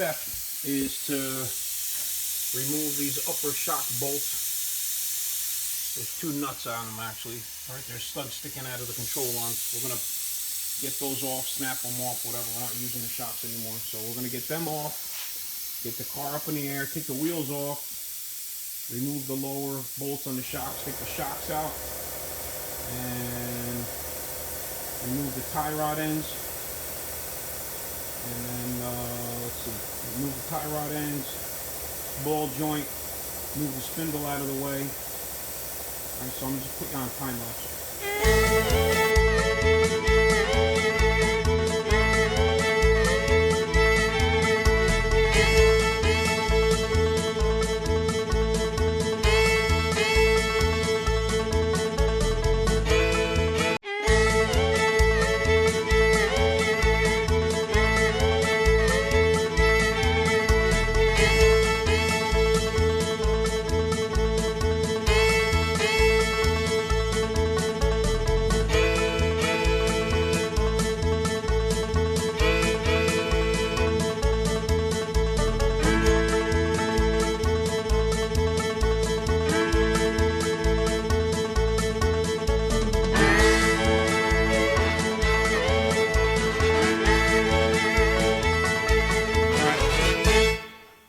step is to remove these upper shock bolts. There's two nuts on them actually. All right, there's studs sticking out of the control arms. We're gonna get those off, snap them off, whatever. We're not using the shocks anymore. So we're gonna get them off, get the car up in the air, take the wheels off, remove the lower bolts on the shocks, take the shocks out, and remove the tie rod ends. And then, let's see, remove the tie rod ends, ball joint, move the spindle out of the way. All right, so I'm gonna just put you on time lapse.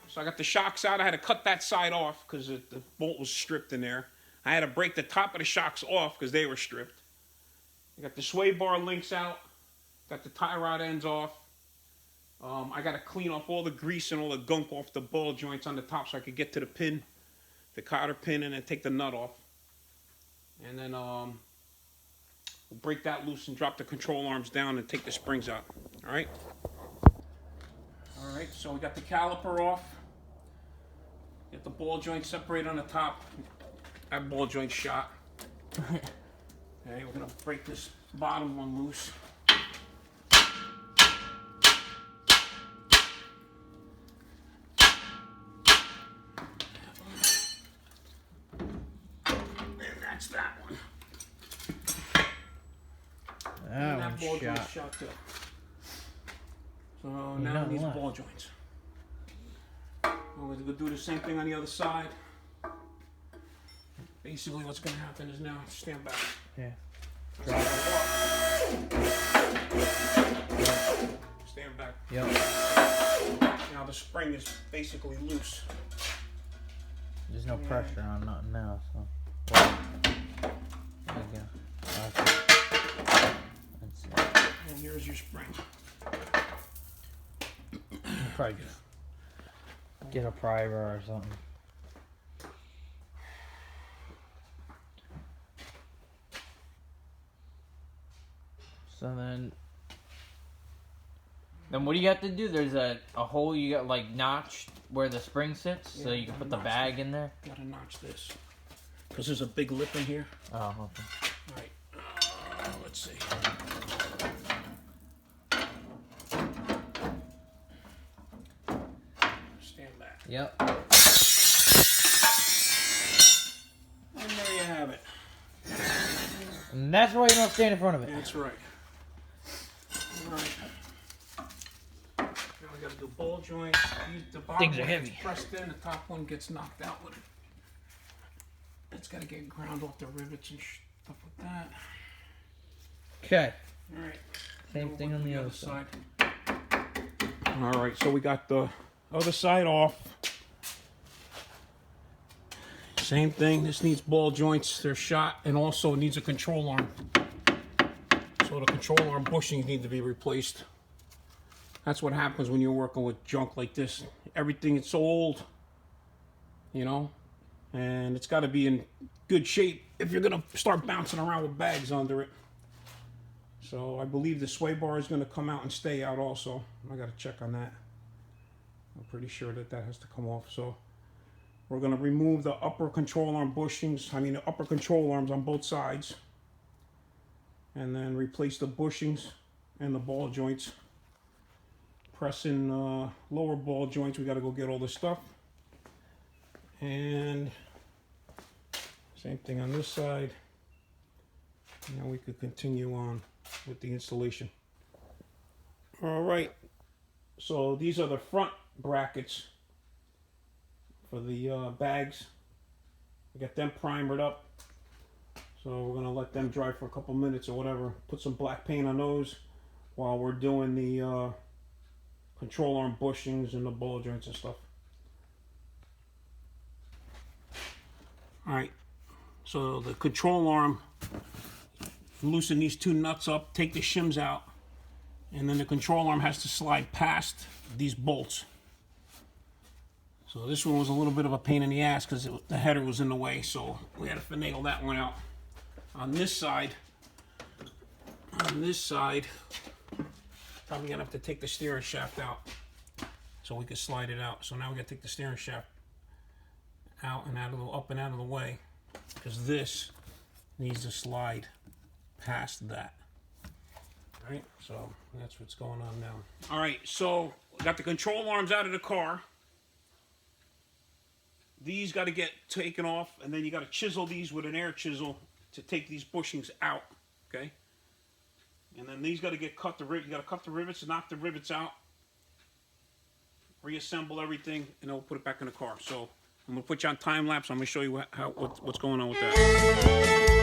So I got the shocks out. I had to cut that side off because the bolt was stripped in there. I had to break the top of the shocks off because they were stripped. I got the sway bar links out. Got the tie rod ends off. I got to clean off all the grease and all the gunk off the ball joints on the top so I could get to the pin, the cotter pin, and then take the nut off. And then we'll break that loose and drop the control arms down and take the springs out. All right. All right. So we got the caliper off. Get the ball joint separated on the top. That ball joint shot. Okay, we're gonna break this bottom one loose. And that's that one. And that ball joint shot too. So now we need ball joints. We're going to do the same thing on the other side. Basically what's going to happen is now, stand back. Yeah. Stand back. Yep. Now the spring is basically loose. There's no pressure on nothing now, so. Well, there you go. Okay. That's it. And here's your spring. Probably just get a primer or something. So then what do you have to do? There's a hole you got like notched where the spring sits, so you can put the bag in there. Gotta notch this because there's a big lip in here. Oh, okay. All right. Let's see. Stand back. Yep. And there you have it. And that's why you don't stand in front of it. That's right. All right. Now we gotta do ball joints. The bottom Things are one heavy. gets pressed in, the top one gets knocked out with it. It's gotta get ground off the rivets and stuff like that. Okay. All right. Same thing on the other side. All right, so we got the other side off. Same thing. This needs ball joints. They're shot, and also needs a control arm. So the control arm bushings need to be replaced. That's what happens when you're working with junk like this. Everything is so old, you know, and it's got to be in good shape if you're gonna start bouncing around with bags under it. So I believe the sway bar is going to come out and stay out also. I got to check on that. I'm pretty sure that has to come off. So we're going to remove the upper control arm bushings. I mean the upper control arms on both sides. And then replace the bushings and the ball joints. Press in lower ball joints. We got to go get all this stuff. And same thing on this side. Now we could continue on with the installation. All right, So these are the front brackets for the bags. We got them primered up. So we're gonna let them dry for a couple minutes or whatever. Put some black paint on those while we're doing the control arm bushings and the ball joints and stuff. Alright, so the control arm, loosen these two nuts up, take the shims out, and then the control arm has to slide past these bolts. So this one was a little bit of a pain in the ass because the header was in the way, so we had to finagle that one out. On this side, probably gonna have to take the steering shaft out so we can slide it out. So now we gotta take the steering shaft out and up and out of the way, because this needs to slide past that. All right, so that's what's going on now. All right, so we got the control arms out of the car. These got to get taken off, and then you got to chisel these with an air chisel to take these bushings out, okay? And then these got to get cut. You got to cut the rivets, knock the rivets out, reassemble everything, and then we'll put it back in the car. So I'm gonna put you on time lapse. I'm gonna show you what's going on with that.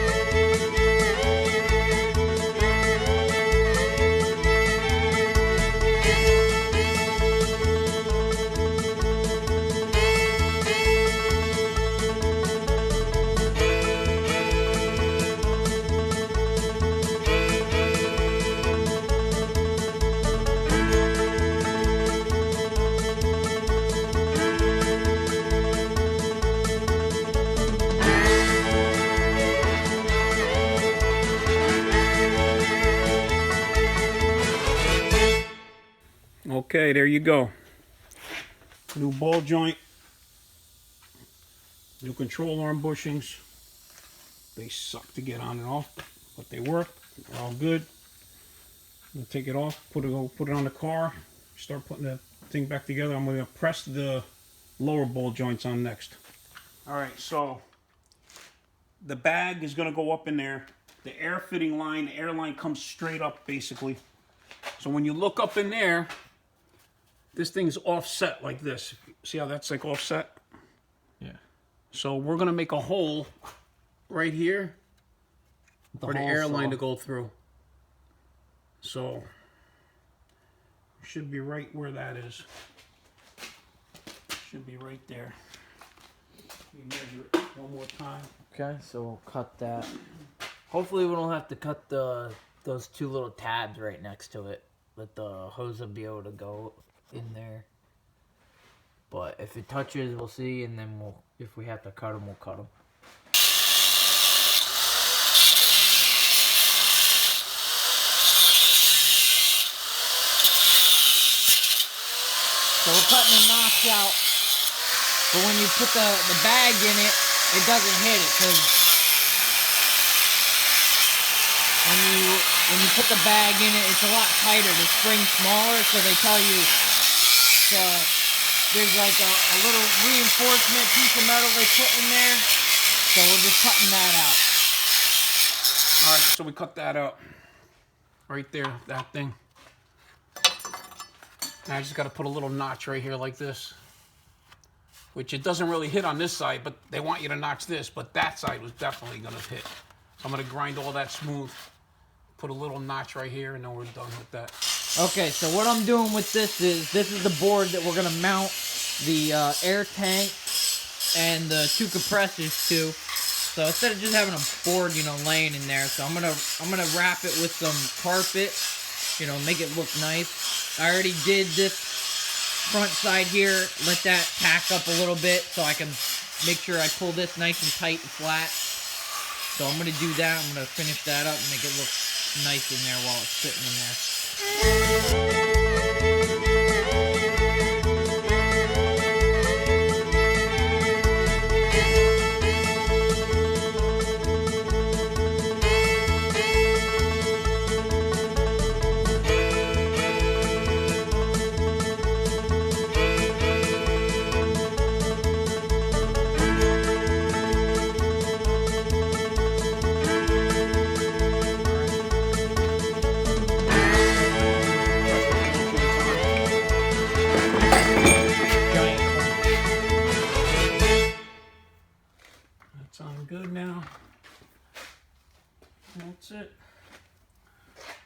Okay, there you go. New ball joint, new control arm bushings. They suck to get on and off, but they work. They're all good. We'll take it off, put it on the car, start putting the thing back together. I'm going to press the lower ball joints on next. All right, so the bag is going to go up in there. The air fitting line, the air line comes straight up basically. So when you look up in there, this thing's offset like this. See how that's like offset? Yeah. So we're gonna make a hole right here for the air line to go through. So should be right where that is. Should be right there. We measure it one more time. Okay, so we'll cut that. Hopefully we don't have to cut those two little tabs right next to it. Let the hose will be able to go in there. But if it touches, we'll see, and then if we have to cut them, we'll cut them. So we're cutting the notch out, but when you put the bag in it, it doesn't hit it, because when you put the bag in it, it's a lot tighter. The spring's smaller, so they tell you there's like a little reinforcement piece of metal they put in there. So we're just cutting that out. All right, so we cut that out. Right there, that thing. Now I just got to put a little notch right here like this. Which it doesn't really hit on this side, but they want you to notch this, but that side was definitely going to hit. So I'm going to grind all that smooth. Put a little notch right here, and then we're done with that. Okay, so what I'm doing with this is the board that we're gonna mount the air tank and the two compressors to. So instead of just having a board, laying in there, so I'm gonna wrap it with some carpet, make it look nice. I already did this front side here, let that tack up a little bit so I can make sure I pull this nice and tight and flat. So I'm gonna do that. I'm gonna finish that up and make it look nice in there while it's sitting in there.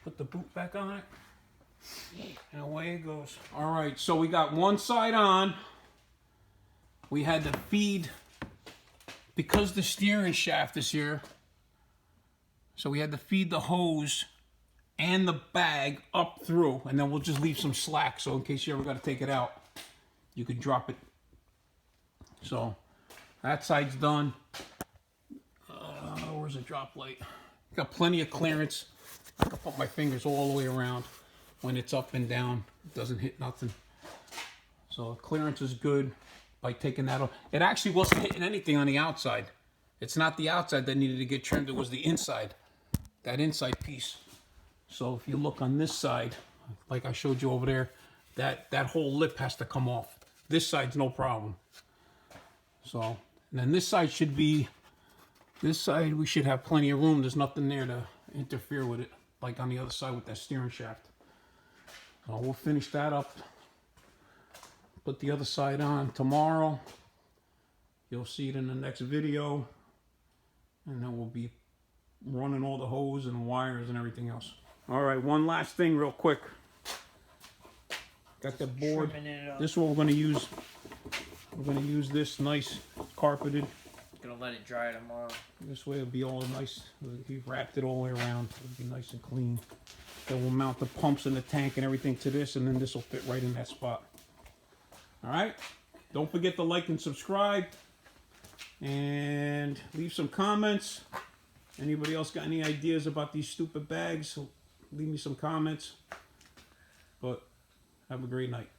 Put the boot back on it. And away it goes. All right, so we got one side on. We had to feed, because the steering shaft is here, so we had to feed the hose and the bag up through, and then we'll just leave some slack, so in case you ever got to take it out, you could drop it. So that side's done. Where's the drop light? Got plenty of clearance. I can put my fingers all the way around when it's up and down. It doesn't hit nothing. So clearance is good by taking that off. It actually wasn't hitting anything on the outside. It's not the outside that needed to get trimmed. It was the inside. That inside piece. So if you look on this side, like I showed you over there, that whole lip has to come off. This side's no problem. So, and then this side should be, this side we should have plenty of room. There's nothing there to interfere with it, like on the other side with that steering shaft. So we'll finish that up. Put the other side on tomorrow. You'll see it in the next video. And then we'll be running all the hose and wires and everything else. All right, one last thing real quick. Got the board. This is what we're going to use. We're going to use this nice carpeted. Gonna let it dry tomorrow. This way it'll be all nice. He wrapped it all the way around. It'll be nice and clean. Then we'll mount the pumps and the tank and everything to this, and then this will fit right in that spot. All right. Don't forget to like and subscribe, and leave some comments. Anybody else got any ideas about these stupid bags? Leave me some comments. But have a great night.